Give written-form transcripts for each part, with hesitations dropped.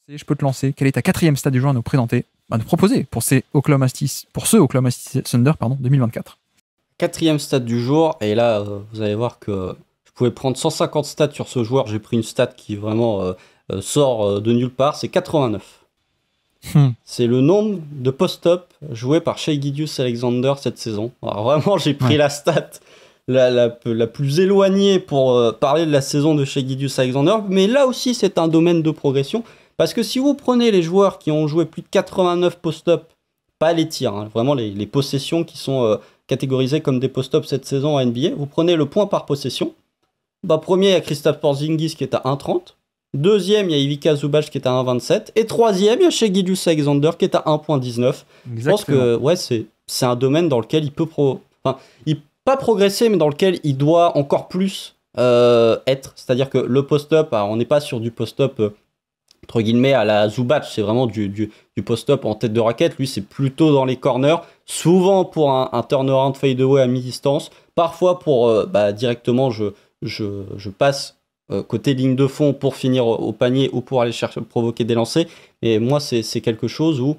Je peux te lancer. Quelle est ta 4e stat du jour à nous présenter, à nous proposer pour ce Oklahoma City Thunder 2024? 4e stat du jour, et là, vous allez voir que je pouvais prendre 150 stats sur ce joueur. J'ai pris une stat qui vraiment sort de nulle part, c'est 89. C'est le nombre de post-up joués par Shai Gilgeous-Alexander cette saison. Alors vraiment, j'ai pris la stat la plus éloignée pour parler de la saison de Shai Gilgeous-Alexander, mais là aussi, c'est un domaine de progression, parce que si vous prenez les joueurs qui ont joué plus de 89 post-up, pas les tirs, hein, vraiment les possessions qui sont catégorisées comme des post-up cette saison en NBA, vous prenez le point par possession. Premier, il y a Kristaps Porzingis qui est à 1,30. Deuxième, il y a Ivica Zubac qui est à 1,27. Et troisième, il y a Shai Gilgeous-Alexander qui est à 1,19. Je pense que c'est un domaine dans lequel il peut pas progresser, mais dans lequel il doit encore plus être. C'est-à-dire que le post-up, on n'est pas sur du post-up entre guillemets à la Zubac, c'est vraiment du post-up en tête de raquette. Lui, c'est plutôt dans les corners, souvent pour un turnaround fadeaway à mi-distance. Parfois pour directement, je passe côté ligne de fond pour finir au panier ou pour aller provoquer des lancers. Et moi, c'est quelque chose où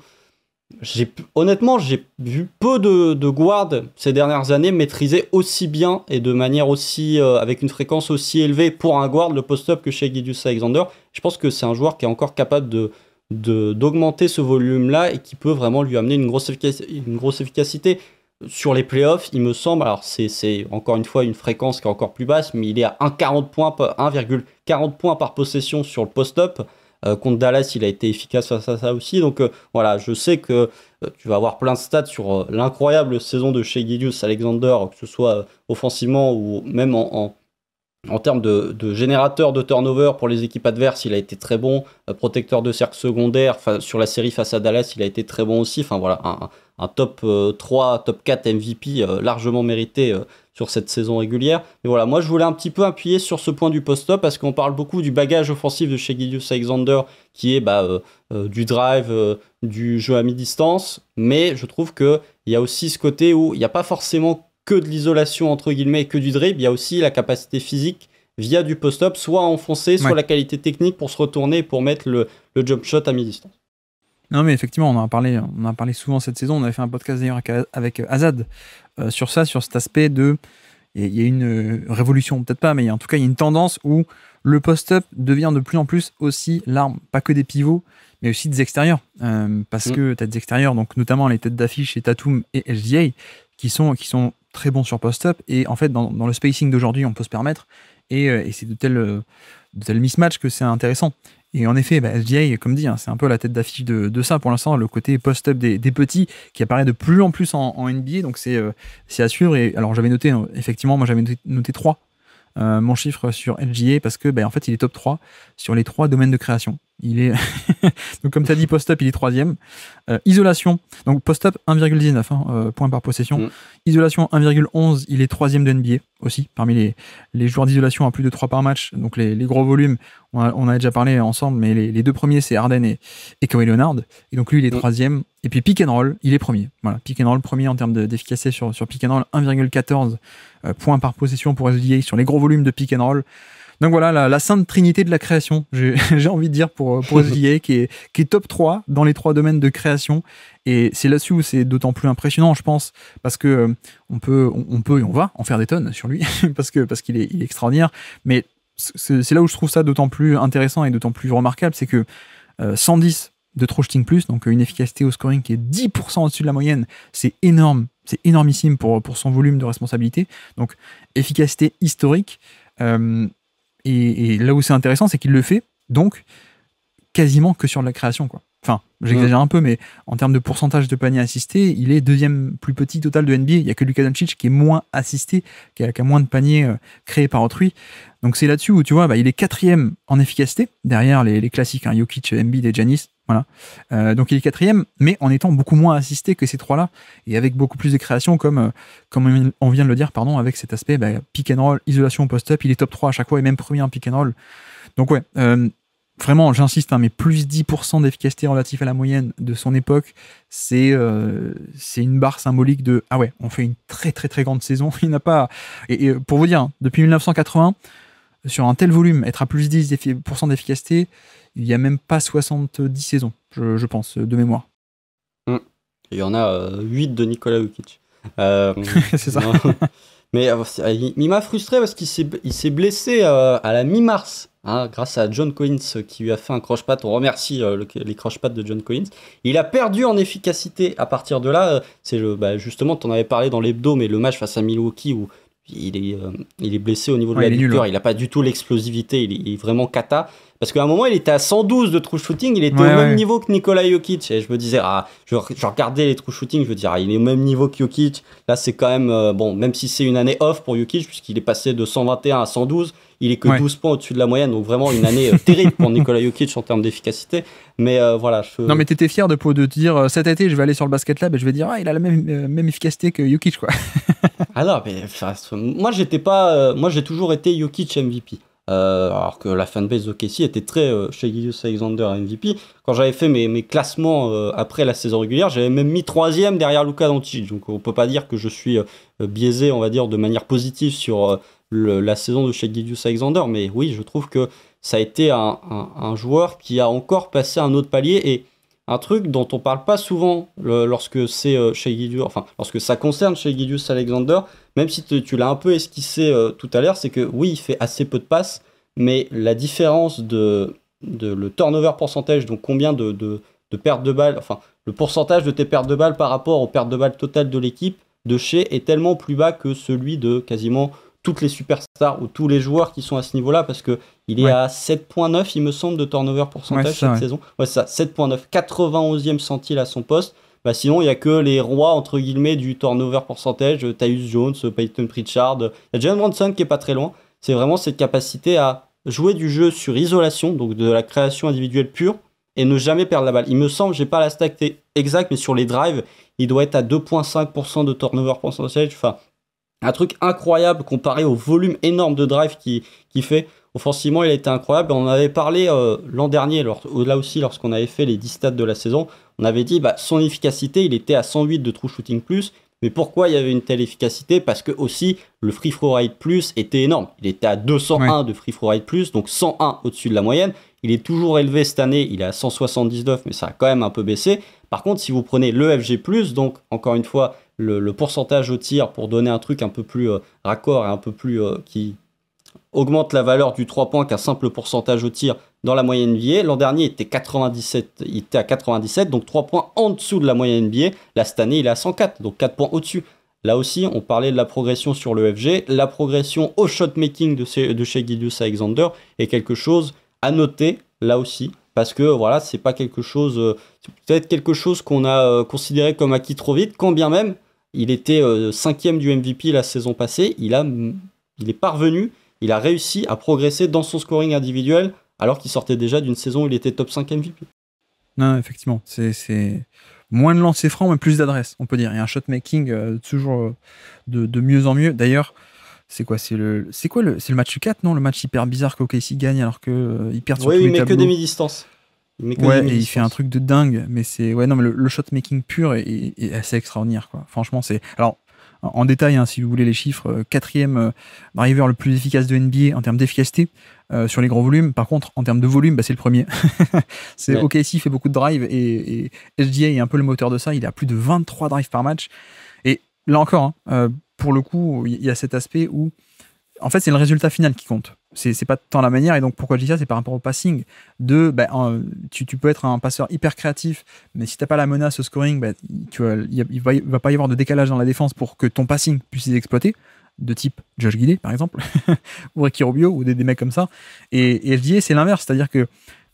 honnêtement, j'ai vu peu de guards ces dernières années maîtriser aussi bien et de manière aussi avec une fréquence aussi élevée pour un guard le post-up que Shai Gilgeous-Alexander. Je pense que c'est un joueur qui est encore capable d'augmenter ce volume-là et qui peut vraiment lui amener une grosse efficacité. Sur les playoffs, il me semble, alors c'est encore une fois une fréquence qui est encore plus basse, mais il est à 1,40 points par possession sur le post-up. Contre Dallas, il a été efficace face à ça aussi. Donc voilà, je sais que tu vas avoir plein de stats sur l'incroyable saison de Shai Gilgeous-Alexander, que ce soit offensivement ou même en termes de générateur de turnover pour les équipes adverses. Il a été très bon. Protecteur de cercle secondaire, sur la série face à Dallas, il a été très bon aussi. Enfin voilà, un top 3, top 4 MVP largement mérité sur cette saison régulière. Mais voilà, moi je voulais un petit peu appuyer sur ce point du post-up parce qu'on parle beaucoup du bagage offensif de Shai Gilgeous-Alexander qui est du drive, du jeu à mi-distance, mais je trouve qu'il y a aussi ce côté où il n'y a pas forcément que de l'isolation entre guillemets, que du dribble, il y a aussi la capacité physique via du post-up, soit à enfoncer, soit la qualité technique pour se retourner et pour mettre le jump shot à mi-distance. Non mais effectivement, on en a parlé souvent cette saison. On avait fait un podcast d'ailleurs avec Azad sur cet aspect de... Il y a une révolution, peut-être pas, mais en tout cas, il y a une tendance où le post-up devient de plus en plus aussi l'arme, pas que des pivots, mais aussi des extérieurs. Parce que tu as des extérieurs, donc notamment les têtes d'affiche chez Tatum et SGA, qui sont très bons sur post-up. Et en fait, dans le spacing d'aujourd'hui, on peut se permettre. Et c'est de tels mismatchs que c'est intéressant. Et en effet, SGA, comme dit, c'est un peu la tête d'affiche de ça pour l'instant, le côté post-up des petits qui apparaît de plus en plus en NBA, donc c'est à suivre. Et alors j'avais noté, effectivement, moi j'avais noté 3, mon chiffre sur SGA, parce que en fait il est top 3 sur les 3 domaines de création. Il est donc comme tu as dit, post-up il est 3e. Isolation, donc post-up 1,19 points par possession. Isolation 1,11, il est 3e de NBA aussi, parmi les joueurs d'isolation à plus de 3 par match, donc les gros volumes, on a déjà parlé ensemble, mais les deux premiers c'est Harden et Kawhi Leonard, et donc lui il est 3e. Et puis pick and roll, il est premier. Voilà, pick and roll premier en termes d'efficacité sur pick and roll, 1,14 points par possession pour SGA sur les gros volumes de pick and roll. Donc voilà, la sainte trinité de la création, j'ai envie de dire pour SGA, qui est top 3 dans les 3 domaines de création. Et c'est là-dessus où c'est d'autant plus impressionnant, je pense, parce que on peut et on va en faire des tonnes sur lui, parce qu'il est extraordinaire. Mais c'est là où je trouve ça d'autant plus intéressant et d'autant plus remarquable, c'est que 110 de true shooting plus, donc une efficacité au scoring qui est 10% au-dessus de la moyenne, c'est énorme, c'est énormissime pour son volume de responsabilité. Donc efficacité historique. Et là où c'est intéressant, c'est qu'il le fait donc quasiment que sur de la création, quoi. Enfin, j'exagère un peu, mais en termes de pourcentage de paniers assistés, il est 2e plus petit total de NBA. Il n'y a que Luka Doncic qui est moins assisté, qui a moins de paniers créés par autrui. Donc c'est là-dessus où tu vois, il est 4e en efficacité, derrière les classiques, Jokic, Embiid et Giannis. Voilà. Donc il est 4e, mais en étant beaucoup moins assisté que ces 3-là, et avec beaucoup plus de création, comme on vient de le dire, avec cet aspect pick and roll, isolation post-up, il est top 3 à chaque fois, et même premier en pick and roll. Donc ouais, vraiment, j'insiste, mais plus 10% d'efficacité relative à la moyenne de son époque, c'est une barre symbolique de on fait une très très très grande saison. Il n'a pas. Et pour vous dire, depuis 1980, sur un tel volume, être à plus 10% d'efficacité, il n'y a même pas 70 saisons, je pense, de mémoire. Il y en a 8 de Nikola Jokic. C'est ça. Mais il m'a frustré parce qu'il s'est blessé à la mi-mars, hein, grâce à John Collins qui lui a fait un croche-patte. On remercie les croche-pattes de John Collins. Il a perdu en efficacité à partir de là. Justement, tu en avais parlé dans l'hebdo, mais le match face à Milwaukee où il est blessé au niveau de l'adducteur. Il n'a pas du tout l'explosivité. Il est vraiment cata. Parce qu'à un moment, il était à 112 de true shooting, il était au même niveau que Nikola Jokic. Et je me disais, je regardais les true shooting, je me disais, il est au même niveau que Jokic. Là, c'est quand même, même si c'est une année off pour Jokic, puisqu'il est passé de 121 à 112, il est que 12 points au-dessus de la moyenne. Donc vraiment une année terrible pour Nikola Jokic en termes d'efficacité. Mais voilà. Non, mais t'étais fier de te dire, cet été, je vais aller sur le Basket Lab et je vais dire, il a la même efficacité que Jokic, quoi. Non, mais moi, j'ai toujours été Jokic MVP. Alors que la fanbase d'OKC était très Shai Gilgeous-Alexander MVP. Quand j'avais fait mes classements après la saison régulière, j'avais même mis 3e derrière Luka Doncic. Donc on peut pas dire que je suis biaisé, on va dire, de manière positive sur la saison de Shai Gilgeous-Alexander. Mais oui, je trouve que ça a été un joueur qui a encore passé un autre palier, et un truc dont on parle pas souvent lorsque c'est lorsque ça concerne Shai Gilgeous-Alexander, même si tu l'as un peu esquissé tout à l'heure, c'est que oui, il fait assez peu de passes, mais la différence de le turnover pourcentage, donc combien de pertes de balles, enfin le pourcentage de tes pertes de balles par rapport aux pertes de balles totales de l'équipe de Shai est tellement plus bas que celui de quasiment toutes les superstars ou tous les joueurs qui sont à ce niveau-là, parce que il est à 7.9, il me semble, de turnover pourcentage cette saison. Ouais, c'est ça, 7.9, 91e centile à son poste. Sinon, il n'y a que les rois, entre guillemets, du turnover pourcentage, Tyus Jones, Peyton Pritchard, il y a Jalen Brunson qui est pas très loin. C'est vraiment cette capacité à jouer du jeu sur isolation, donc de la création individuelle pure, et ne jamais perdre la balle. Il me semble, j'ai pas la stat exacte, mais sur les drives, il doit être à 2.5% de turnover pourcentage. Enfin, un truc incroyable comparé au volume énorme de drive qu'il fait. Offensivement, il a été incroyable. On en avait parlé l'an dernier, là aussi, lorsqu'on avait fait les 10 stats de la saison. On avait dit, son efficacité, il était à 108 de true shooting plus. Mais pourquoi il y avait une telle efficacité? Parce que aussi, le free throw rate plus était énorme. Il était à 201 de free throw rate plus, donc 101 au-dessus de la moyenne. Il est toujours élevé cette année, il est à 179, mais ça a quand même un peu baissé. Par contre, si vous prenez l'EFG+, donc encore une fois, le pourcentage au tir pour donner un truc un peu plus raccord et un peu plus qui augmente la valeur du 3 points qu'un simple pourcentage au tir dans la moyenne NBA. L'an dernier, il était à 97, donc 3 points en dessous de la moyenne NBA. Là, cette année, il est à 104, donc 4 points au-dessus. Là aussi, on parlait de la progression sur l'EFG. La progression au shot-making de Shai Gilgeous-Alexander est quelque chose à noter, là aussi, parce que voilà, c'est pas quelque chose, c'est peut-être quelque chose qu'on a considéré comme acquis trop vite, quand bien même il était 5e du MVP la saison passée. Il est parvenu, il a réussi à progresser dans son scoring individuel, alors qu'il sortait déjà d'une saison où il était top 5 MVP. Non, effectivement, c'est moins de lancers francs, mais plus d'adresse, on peut dire. Et un shot-making toujours de mieux en mieux. D'ailleurs, c'est le match 4, non? Le match hyper bizarre qu'OKC gagne alors qu'ils perdent sur tous les tableaux. Oui, il met que des mi-distances. Et il fait un truc de dingue, mais le shot-making pur est assez extraordinaire, quoi. Franchement, c'est... Alors, en détail, si vous voulez les chiffres, 4e driver le plus efficace de NBA en termes d'efficacité sur les gros volumes. Par contre, en termes de volume, c'est le premier. OKC fait beaucoup de drives et SGA est un peu le moteur de ça. Il a plus de 23 drives par match. Et là encore, pour le coup, il y a cet aspect où, en fait, c'est le résultat final qui compte. C'est pas tant la manière, et donc pourquoi je dis ça, c'est par rapport au passing. Tu peux être un passeur hyper créatif, mais si t'as pas la menace au scoring, il va pas y avoir de décalage dans la défense pour que ton passing puisse les exploiter, de type Josh Giddey par exemple, ou Ricky Rubio, ou des mecs comme ça. Et je disais, c'est l'inverse, c'est-à-dire que,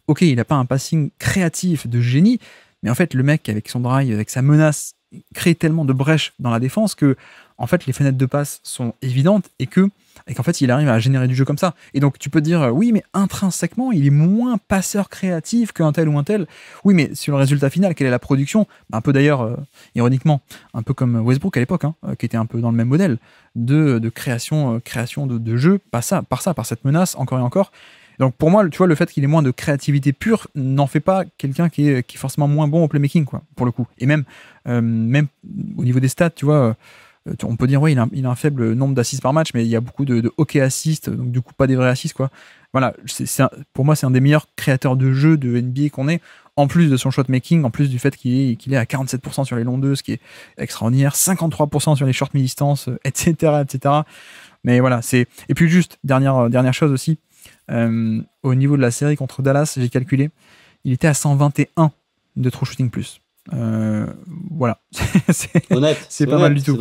ok, il a pas un passing créatif de génie, mais en fait, le mec, avec son drive, avec sa menace, crée tellement de brèches dans la défense que, en fait, les fenêtres de passe sont évidentes et qu'en fait, il arrive à générer du jeu comme ça. Et donc, tu peux te dire, oui, mais intrinsèquement, il est moins passeur créatif qu'un tel ou un tel. Oui, mais sur le résultat final, quelle est la production? Un peu d'ailleurs, ironiquement, un peu comme Westbrook à l'époque, qui était un peu dans le même modèle de création de jeu, par cette menace, encore et encore. Donc, pour moi, tu vois, le fait qu'il ait moins de créativité pure n'en fait pas quelqu'un qui est forcément moins bon au playmaking, quoi, pour le coup. Et même au niveau des stats, tu vois... On peut dire, il a un faible nombre d'assists par match, mais il y a beaucoup de hockey assists, donc du coup, pas des vrais assists, quoi. Voilà, pour moi, c'est un des meilleurs créateurs de jeu de NBA qu'on ait, en plus de son shot making, en plus du fait qu'il est à 47% sur les longs deux, ce qui est extraordinaire, 53% sur les short mi-distance, etc., etc. Mais voilà, et puis juste, dernière chose aussi, au niveau de la série contre Dallas, j'ai calculé, il était à 121 de true shooting plus. Voilà. Honnête, c'est pas mal du tout.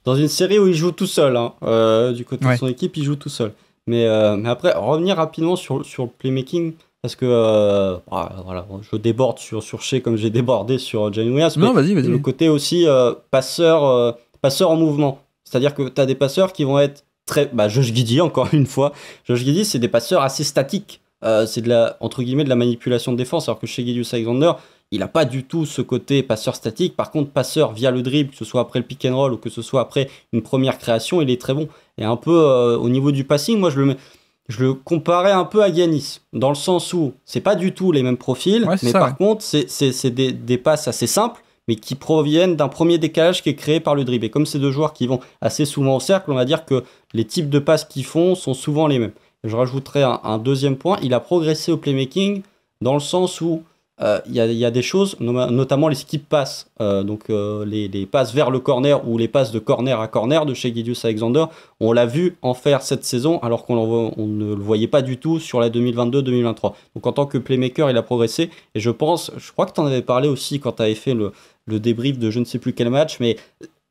Dans une série où il joue tout seul, hein, du côté de son équipe, il joue tout seul. Mais après, revenir rapidement sur le playmaking, parce que voilà, je déborde sur Shea comme j'ai débordé sur Jalen Williams. Non, vas-y. Le côté aussi passeur en mouvement. C'est-à-dire que tu as des passeurs qui vont être très... Josh Giddey, encore une fois. Josh Giddey, c'est des passeurs assez statiques. C'est entre guillemets de la manipulation de défense, alors que chez Gilgeous-Alexander, il n'a pas du tout ce côté passeur statique. Par contre, passeur via le dribble, que ce soit après le pick and roll ou que ce soit après une première création, il est très bon. Et un peu au niveau du passing, moi je le comparais un peu à Giannis, dans le sens où c'est pas du tout les mêmes profils, mais par contre c'est des passes assez simples, mais qui proviennent d'un premier décalage qui est créé par le dribble. Et comme ces deux joueurs qui vont assez souvent au cercle, on va dire que les types de passes qu'ils font sont souvent les mêmes. Je rajouterai un deuxième point, il a progressé au playmaking dans le sens où il y a des choses, notamment les skip passes, donc les passes vers le corner ou les passes de corner à corner de chez Gilgeous-Alexander. On l'a vu en faire cette saison alors qu'on ne le voyait pas du tout sur la 2022-2023. Donc en tant que playmaker, il a progressé et je crois que tu en avais parlé aussi quand tu avais fait le débrief de je ne sais plus quel match, mais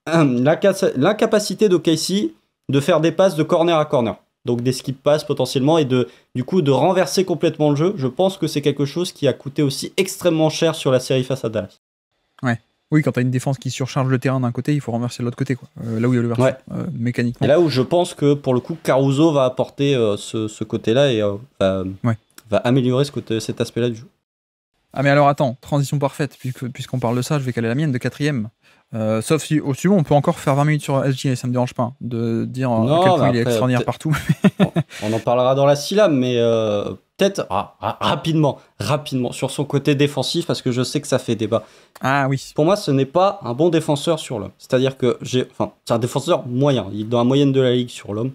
l'incapacité d'OKC de faire des passes de corner à corner. Donc des skip passes potentiellement, et du coup de renverser complètement le jeu. Je pense que c'est quelque chose qui a coûté aussi extrêmement cher sur la série face à Dallas. Ouais. Oui, quand tu as une défense qui surcharge le terrain d'un côté, il faut renverser de l'autre côté, quoi. Là où il y a l'ouverture, mécaniquement. Et là où je pense que pour le coup, Caruso va apporter ce côté-là et va améliorer cet aspect-là du jeu. Ah mais alors attends, transition parfaite, puisqu'on parle de ça, je vais caler la mienne de 4ème. Sauf si au suivant on peut encore faire 20 minutes sur SGA, ça me dérange pas de dire à quel point il est extraordinaire partout. On en parlera dans la syllabe, mais peut-être rapidement sur son côté défensif, parce que je sais que ça fait débat. Ah oui. Pour moi, ce n'est pas un bon défenseur sur l'homme. C'est-à-dire que c'est un défenseur moyen, il est dans la moyenne de la ligue sur l'homme.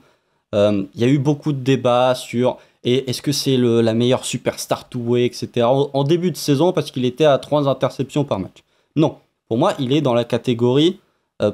Il y a eu beaucoup de débats sur est-ce que c'est la meilleure superstar two-way, etc. En début de saison, parce qu'il était à 3 interceptions par match. Non. Pour moi, il est dans la catégorie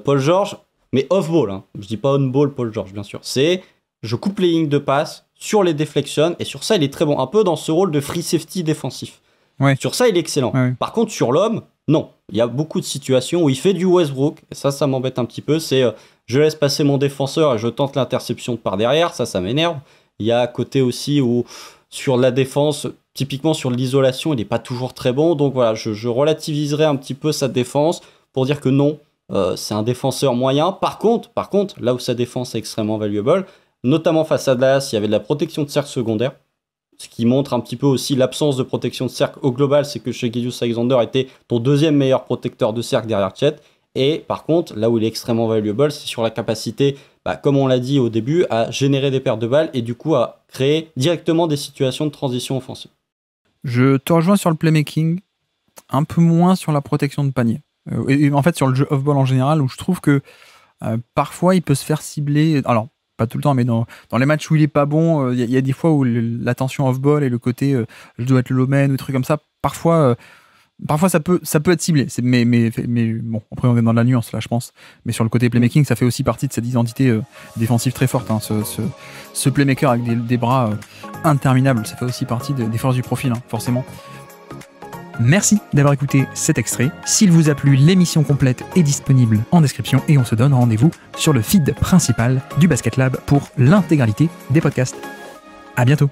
Paul George, mais off-ball. Hein. Je dis pas on-ball Paul George, bien sûr. C'est je coupe les lignes de passe sur les deflections, et sur ça, il est très bon. Un peu dans ce rôle de free safety défensif. Ouais. Sur ça, il est excellent. Ouais. Par contre, sur l'homme, non. Il y a beaucoup de situations où il fait du Westbrook, et ça m'embête un petit peu. C'est je laisse passer mon défenseur et je tente l'interception par derrière. Ça m'énerve. Il y a à côté aussi où, sur la défense, typiquement sur l'isolation, il n'est pas toujours très bon. Donc voilà, je relativiserai un petit peu sa défense pour dire que non, c'est un défenseur moyen. Par contre, là où sa défense est extrêmement valuable, notamment face à Dallas, il y avait de la protection de cercle secondaire, ce qui montre un petit peu aussi l'absence de protection de cercle au global. C'est que chez Gilgeous-Alexander était ton deuxième meilleur protecteur de cercle derrière Chet. Et par contre, là où il est extrêmement valuable, c'est sur la capacité, comme on l'a dit au début, à générer des pertes de balles et du coup à créer directement des situations de transition offensive. Je te rejoins sur le playmaking, un peu moins sur la protection de panier. Et en fait, sur le jeu off-ball en général, où je trouve que parfois il peut se faire cibler. Alors, pas tout le temps, mais dans les matchs où il est pas bon, il y a des fois où l'attention off-ball et le côté je dois être le low man ou des trucs comme ça, parfois ça peut être ciblé. Mais bon, après on est dans la nuance là, je pense. Mais sur le côté playmaking, ça fait aussi partie de cette identité défensive très forte. Hein, ce playmaker avec des bras interminables, ça fait aussi partie des forces du profil, hein, forcément. Merci d'avoir écouté cet extrait. S'il vous a plu, l'émission complète est disponible en description et on se donne rendez-vous sur le feed principal du Basket Lab pour l'intégralité des podcasts. À bientôt.